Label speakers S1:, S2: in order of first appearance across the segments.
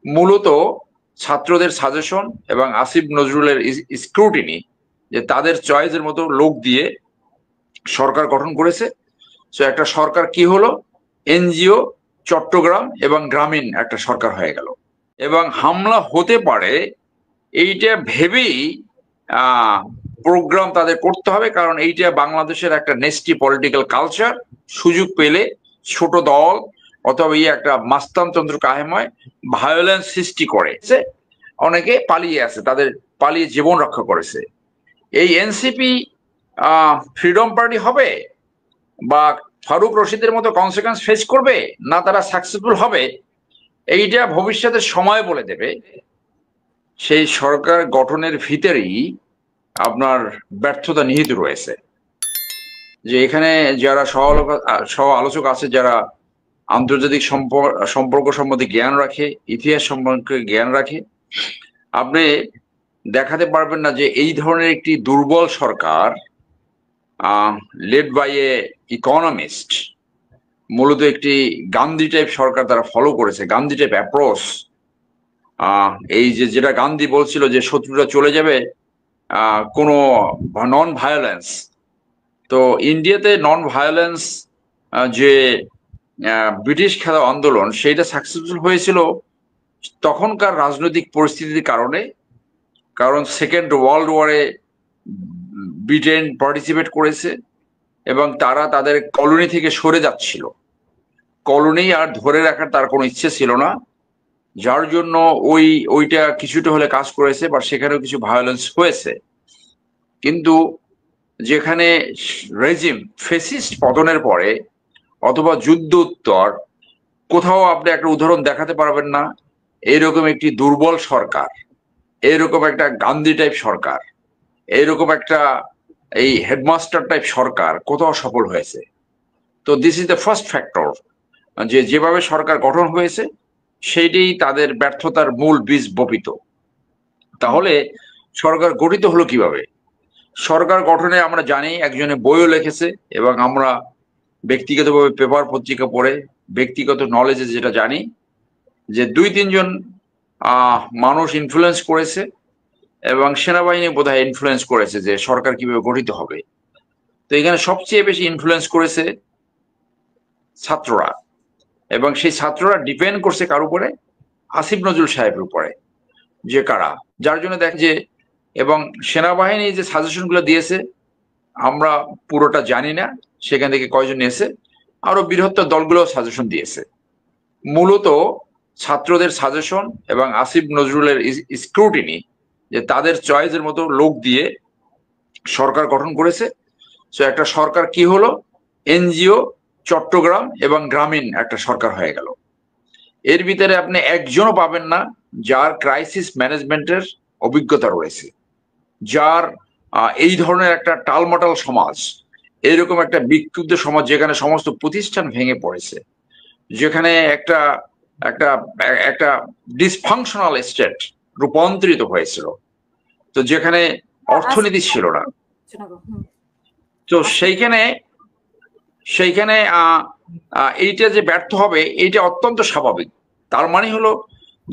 S1: মূলত ছাত্রদের সাজেশন এবং আসিফ নজরুলের স্ক্রুটিনি, যে তাদের চয়েসের মতো লোক দিয়ে সরকার গঠন করেছে। তো একটা সরকার কি হলো, এনজিও, চট্টগ্রাম এবং গ্রামীণ একটা সরকার হয়ে গেল। এবং হামলা হতে পারে এইটা ভেবেই প্রোগ্রাম তাদের করতে হবে, কারণ এইটা বাংলাদেশের একটা নেস্টি পলিটিক্যাল কালচার। সুযোগ পেলে ছোট দল অথবা একটা মাস্তানতন্ত্র কায়েম হয়, ভায়োলেন্স সৃষ্টি করে। অনেকে পালিয়ে আছে, তাদের পালিয়ে জীবন রক্ষা করেছে। এই এনসিপি ফ্রিডম পার্টি হবে, বা ফারুক রশিদের মতো কনসিকুয়েন্স ফেস করবে, না তারা সাকসেসফুল হবে, এইটা ভবিষ্যতের সময় বলে দেবে। সেই সরকার গঠনের ভিতরেই আপনার ব্যর্থতা নিহিত রয়েছে। যে এখানে যারা সহ আলোচক আছে, যারা আন্তর্জাতিক সম্পর্ক সম্বন্ধে জ্ঞান রাখে, ইতিহাস সম্পর্কে জ্ঞান রাখে, আপনি দেখাতে পারবেন না যে এই ধরনের একটি দুর্বল সরকার লেড বাই এ ইকোনমিস্ট, মূলত একটি গান্ধী টাইপ সরকার তারা ফলো করেছে, গান্ধী টাইপ অ্যাপ্রোচ। এই যে যেটা গান্ধী বলছিল যে শত্রুরা চলে যাবে, কোনো নন ভায়োলেন্স। তো ইন্ডিয়াতে নন ভায়োলেন্স যে ব্রিটিশ খেলা আন্দোলন, সেইটা সাকসেসফুল হয়েছিল তখনকার রাজনৈতিক পরিস্থিতির কারণে। কারণ সেকেন্ড ওয়ার্ল্ড ওয়ারে ব্রিটেন পার্টিসিপেট করেছে এবং তারা তাদের কলোনি থেকে সরে যাচ্ছিল, কলোনি আর ধরে রাখার তার কোনো ইচ্ছে ছিল না, যার জন্য ওইটা কিছুটা হলে কাজ করেছে, বা সেখানেও কিছু ভায়োলেন্স হয়েছে। কিন্তু যেখানে রেজিম ফেসিস্ট পতনের পরে অথবা যুদ্ধ উত্তর কোথাও আপনি একটা উদাহরণ দেখাতে পারবেন না এইরকম একটি দুর্বল সরকার, এইরকম একটা গান্ধী টাইপ সরকার, এইরকম একটা এই হেডমাস্টার টাইপ সরকার কোথাও সফল হয়েছে। তো this is the first factor, যে যেভাবে সরকার গঠন হয়েছে সেইটাই তাদের ব্যর্থতার মূল বীজ বপিত। তাহলে সরকার গঠিত হলো কিভাবে? সরকার গঠনে আমরা জানি, একজনে বইও লিখেছে, এবং আমরা ব্যক্তিগতভাবে পেপার পত্রিকা পড়ে ব্যক্তিগত নলেজে যেটা জানি, যে 2-3 জন মানুষ ইনফ্লুয়েন্স করেছে, এবং সেনাবাহিনী বোধহয় ইনফ্লুয়েন্স করেছে যে সরকার কিভাবে গঠিত হবে। তো এখানে সবচেয়ে বেশি ইনফ্লুয়েন্স করেছে ছাত্ররা, এবং সেই ছাত্ররা ডিপেন্ড করছে কার উপরে? আসিফ নজরুল সাহেবের উপরে। যে কারা, যার জন্য দেখ যে, এবং সেনাবাহিনী যে সাজেশন গুলো দিয়েছে আমরা পুরোটা জানি না, সেখান থেকে কয়জন নিয়েছে, আরো বৃহত্তর দলগুলো সাজেশন দিয়েছে। মূলত ছাত্রদের সাজেশন এবং আসিফ নজরুলের স্ক্রুটিনি, যে তাদের চয়েসের মতো লোক দিয়ে সরকার গঠন করেছে। তো একটা সরকার কি হলো, এনজিও, চট্টগ্রাম এবং গ্রামীণ একটা সরকার হয়ে গেল। এর ভিতরে আপনি একজনও পাবেন না যার ক্রাইসিস ম্যানেজমেন্টের অভিজ্ঞতা রয়েছে, যার এই ধরনের একটা টালমাটাল সমাজ, এইরকম একটা বিক্ষুব্ধ সমাজ যেখানে সমস্ত প্রতিষ্ঠান ভেঙে পড়েছে, যেখানে একটা একটা একটা ডিসফাংশনাল স্টেট রূপান্তরিত হয়েছিল, তো যেখানে অর্থনীতি ছিল না। তো সেইখানে সেইখানে এইটা যে ব্যর্থ হবে, এইটা অত্যন্ত স্বাভাবিক। তার মানে হলো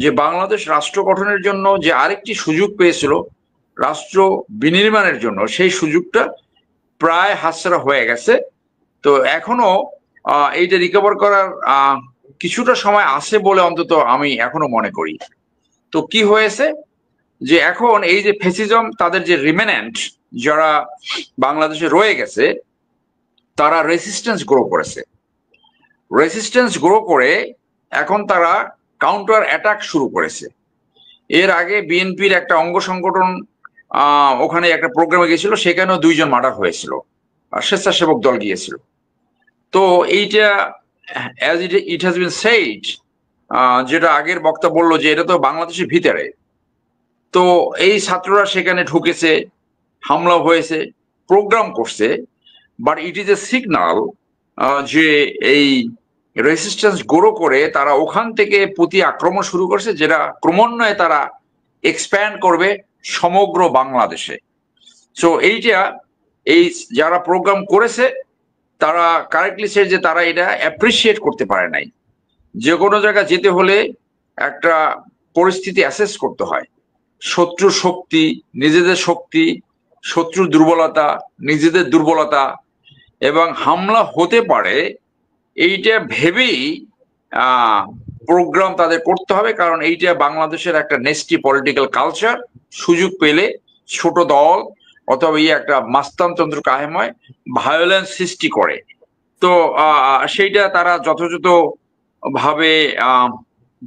S1: যে বাংলাদেশ রাষ্ট্র গঠনের জন্য যে আরেকটি সুযোগ পেয়েছিল রাষ্ট্র বিনির্মাণের জন্য, সেই সুযোগটা প্রায় হাতছাড়া হয়ে গেছে। তো এখনো এইটা রিকভার করার কিছুটা সময় আছে বলে অন্তত আমি এখনো মনে করি। তো কি হয়েছে, যে এখন এই যে ফেসিজম, তাদের যে রিমেন্যান্ট যারা বাংলাদেশে রয়ে গেছে, তারা রেসিস্টেন্স গ্রো করেছে। রেসিস্টেন্স গ্রো করে এখন তারা কাউন্টার অ্যাটাক শুরু করেছে। এর আগে বিএনপির একটা অঙ্গ সংগঠন ওখানে একটা প্রোগ্রামে গিয়েছিল, সেখানেও 2 জন মার্ডার হয়েছিল, স্বেচ্ছাসেবক দল গিয়েছিল। তো এইটা as it has been said, যেটা আগের বক্তা বললো যে এটা তো বাংলাদেশের ভিতরে। তো এই ছাত্ররা সেখানে ঢুকেছে, হামলা হয়েছে, প্রোগ্রাম করছে, but it is a signal যে এই রেসিস্টেন্স গ্রো করে তারা ওখান থেকে প্রতি আক্রমণ শুরু করছে, যেটা ক্রমান্বয়ে তারা এক্সপ্যান্ড করবে সমগ্র বাংলাদেশে। সো এইটা এই যারা প্রোগ্রাম করেছে তারা কারেক্টলি সে যে তারা এটা অ্যাপ্রিসিয়েট করতে পারে নাই। যে কোনো জায়গায় যেতে হলে একটা পরিস্থিতি অ্যাসেস করতে হয়। শত্রুর শক্তি, নিজেদের শক্তি, শত্রুর দুর্বলতা, নিজেদের দুর্বলতা, এবং হামলা হতে পারে এইটা ভেবেই প্রোগ্রাম তাদের করতে হবে। কারণ এইটা বাংলাদেশের একটা নেস্টি পলিটিক্যাল কালচার। সুযোগ পেলে ছোট দল অথবা একটা মাস্তানতন্ত্র কায়েময় ভায়োলেন্স সৃষ্টি করে। তো সেইটা তারা যথাযথ ভাবে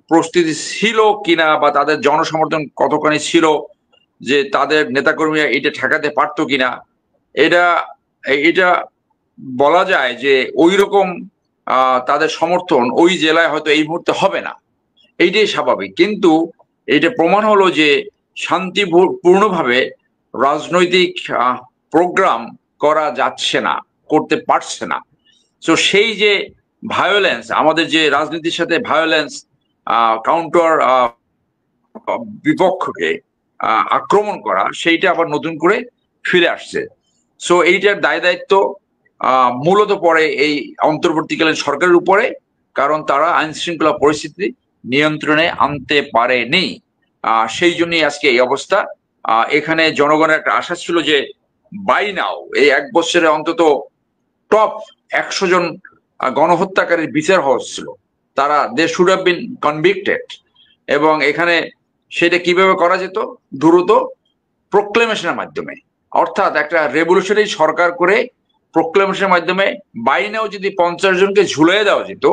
S1: প্রস্তুতি ছিল কিনা বা তাদের জনসমর্থন কতখানি ছিল যে তাদের নেতাকর্মীরা এটা ঠেকাতে পারতো কিনা, এটা এটা বলা যায় যে ওই রকম তাদের সমর্থন ওই জেলায় হয়তো এই মুহূর্তে হবে না, এইটাই স্বাভাবিক। কিন্তু এটা প্রমাণ হলো যে শান্তিপূর্ণভাবে রাজনৈতিক প্রোগ্রাম করা যাচ্ছে না, করতে পারছে না। তো সেই যে ভায়োলেন্স, আমাদের যে রাজনীতির সাথে ভায়োলেন্স, কাউন্টার বিপক্ষকে আক্রমণ করা, সেইটা আবার নতুন করে ফিরে আসছে। সো এইটার দায় দায়িত্ব মূলত পড়ে এই অন্তর্বর্তীকালীন সরকারের উপরে, কারণ তারা আইন শৃঙ্খলা পরিস্থিতি নিয়ন্ত্রণে আনতে পারেনি। সেই জন্যই আজকে এই অবস্থা। এখানে জনগণের একটা আশা ছিল যে বাই নাও এই 1 বছরে অন্তত টপ 100 জন গণহত্যাকারীর বিচার হওয়া ছিল, তারা they should have been convicted. এবং এখানে সেটা কিভাবে করা যেত? দ্রুত প্রোক্লেমেশনের মাধ্যমে, অর্থাৎ একটা রেভলিউশনারি সরকার করে প্রোক্লেমেশনের মাধ্যমে বাইনাও যদি 50 জনকে ঝুলিয়ে দেওয়া যেত,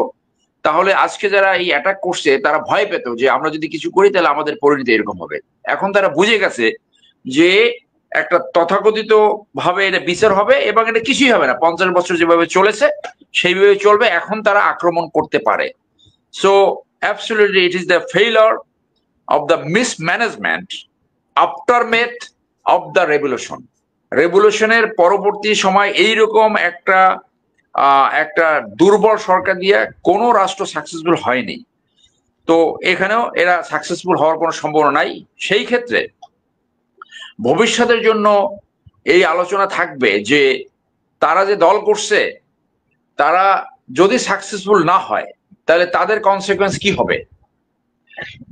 S1: তাহলে আজকে যারা এই অ্যাটাক করছে তারা ভয় পেত যে আমরা যদি কিছু করি তাহলে আমাদের পরিণতি এরকম হবে। এখন তারা বুঝে গেছে যে একটা তথাকথিত ভাবে এটা বিচার হবে এবং এটা কিছুই হবে না, 50 বছর যেভাবে চলেছে সেইভাবে চলবে। এখন তারা আক্রমণ করতে পারে। So absolutely it is the failure of the mismanagement aftermath of the revolution. রেভলিউশনের পরবর্তী সময় এইরকম একটা দুর্বল সরকার দিয়ে কোনো রাষ্ট্র সাকসেসফুল হয়নি। তো এখানেও এরা সাকসেসফুল হওয়ার কোনো সম্ভাবনা নাই। সেই ক্ষেত্রে ভবিষ্যতের জন্য এই আলোচনা থাকবে যে তারা যে দল করছে তারা যদি সাকসেসফুল না হয় তাহলে তাদের কনসিকুয়েন্স কি হবে।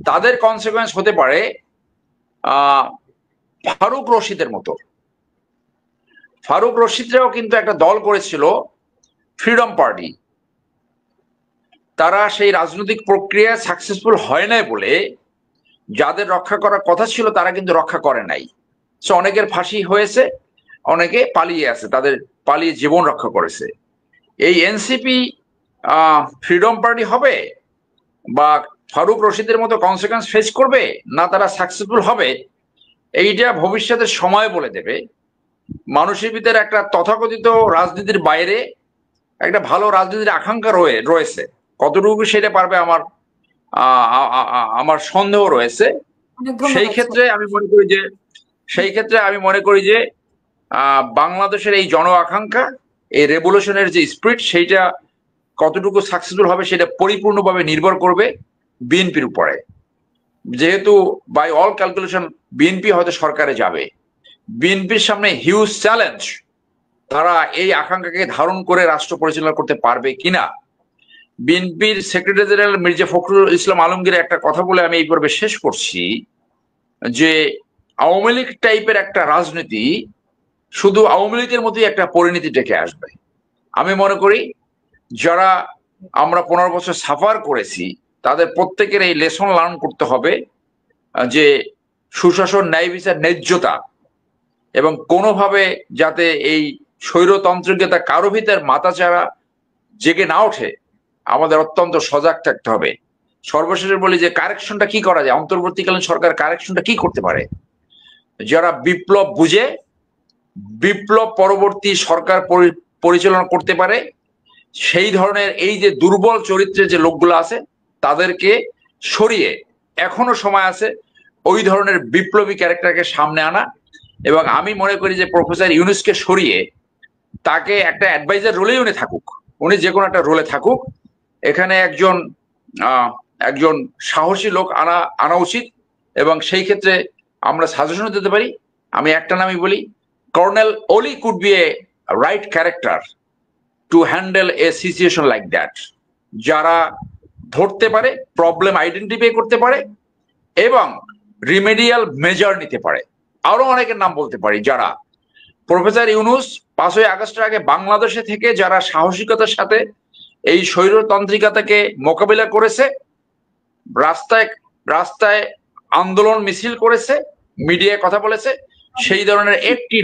S1: তাদের কনসিকুয়েন্স হতে পারে ফারুক রশিদের মতো। ফারুক রশিদরাও কিন্তু একটা দল করেছিল, ফ্রিডম পার্টি। তারা সেই রাজনৈতিক প্রক্রিয়া সাকসেসফুল হয় নাই বলে যাদের রক্ষা করার কথা ছিল তারা কিন্তু রক্ষা করে নাই। সো অনেকের ফাঁসি হয়েছে, অনেকে পালিয়ে আছে, তাদের পালিয়ে জীবন রক্ষা করেছে। এই এনসিপি ফ্রিডম পার্টি হবে বা ফারুক রশিদের মতো কনসিকুয়েন্স ফেস করবে, না তারা সাকসেসফুল হবে, এইটা ভবিষ্যতের সময় বলে দেবে। মানুষের ভিতরে একটা তথাকথিত রাজনীতির বাইরে একটা ভালো রাজনীতির আকাঙ্ক্ষা রয়েছে, কতটুকু সেটা পারবে আমার সন্দেহ রয়েছে। সেই ক্ষেত্রে আমি মনে করি যে বাংলাদেশের এই জন আকাঙ্ক্ষা, এই রেভলিউশনের যে স্পিরিট, সেইটা কতটুকু সাকসেসফুল হবে সেটা পরিপূর্ণভাবে নির্ভর করবে বিএনপির উপরে। যেহেতু বাই অল ক্যালকুলেশন বিএনপি হয়তো সরকারে যাবে, বিএনপির সামনে হিউজ চ্যালেঞ্জ, তারা এই আকাঙ্ক্ষাকে ধারণ করে রাষ্ট্র পরিচালনা করতে পারবে কিনা। বিএনপির সেক্রেটারি জেনারেল মির্জা ফখরুল ইসলাম আলমগীর একটা কথা বলে আমি এই পর্বে শেষ করছি, যে আওয়ামী লীগ টাইপের একটা রাজনীতি শুধু আওয়ামী লীগের মতোই একটা পরিণতি ডেকে আসবে। আমি মনে করি যারা আমরা 15 বছর সাফার করেছি তাদের প্রত্যেকের এই লেসন লার্ন করতে হবে যে সুশাসন, ন্যায় বিচার, ন্যায্যতা, এবং কোনোভাবে যাতে এই স্বৈরতন্ত্রকে কারো ভিতর মাথাচাড়া জেগে না ওঠে, আমাদের অত্যন্ত সজাগ থাকতে হবে। সর্বশেষে বলি যে কারেকশনটা কি করা যায়, অন্তর্বর্তীকালীন সরকার কারেকশনটা কি করতে পারে। যারা বিপ্লব বুঝে বিপ্লব পরবর্তী সরকার পরিচালনা করতে পারে, সেই ধরনের এই যে দুর্বল চরিত্রের যে লোকগুলো আছে তাদেরকে সরিয়ে, এখনো সময় আছে ওই ধরনের বিপ্লবী ক্যারেক্টারকে সামনে আনা। এবং আমি মনে করি যে প্রফেসর ইউনূসকে সরিয়ে তাকে একটা অ্যাডভাইজার রোলেই উনি থাকুক, উনি যে কোনো একটা রোলে থাকুক। এখানে একজন সাহসী লোক আনা উচিত, এবং সেই ক্ষেত্রে আমরা সাজেশন দিতে পারি। আমি একটা নামই বলি, কর্নেল ওলি could B A right character to handle a situation like that. যারা ধরতে পারে, প্রবলেম আইডেন্টিফাই করতে পারে এবং রিমেডিয়াল মেজার নিতে পারে। আরো অনেকের নাম বলতে পারি যারা, প্রফেসর ইউনূস 5ই আগস্টের আগে বাংলাদেশে থেকে যারা সাহসিকতার সাথে এই স্বৈরতান্ত্রিকতাকে মোকাবিলা করেছে, রাস্তায় রাস্তায় আন্দোলন মিছিল করেছে, মিডিয়ায় কথা বলেছে, সেই ধরনের একটি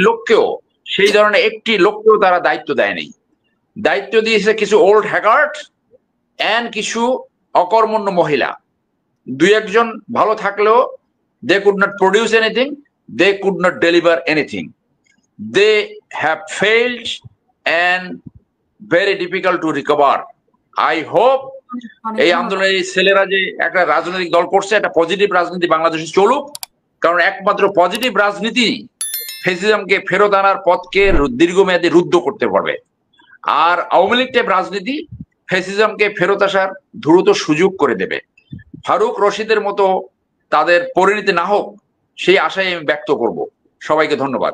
S1: লোককেও তারা দায়িত্ব দেয়নি। দায়িত্ব দিয়েছে কিছু ওল্ড হ্যাগার্ট এন্ড কিছু অকর্মণ্য মহিলা। দুই একজন ভালো থাকলেও they could not produce anything, they could not deliver anything, they have failed and very difficult to recover. I hope এই আন্দোলনের এই ছেলেরা যে একটা রাজনৈতিক দল করছে, একটা পজিটিভ রাজনীতি বাংলাদেশে চলুক, কারণ একমাত্র পজিটিভ রাজনীতি ফ্যাসিজমকে ফেরত আনার পথকে দীর্ঘমেয়াদী রুদ্ধ করতে পারবে। আর আওয়ামী লীগ টাইপ রাজনীতি ফ্যাসিজমকে ফেরত আসার দ্রুত সুযোগ করে দেবে। ফারুক রশিদের মতো তাদের পরিণতি না হোক সেই আশাই আমি ব্যক্ত করব। সবাইকে ধন্যবাদ।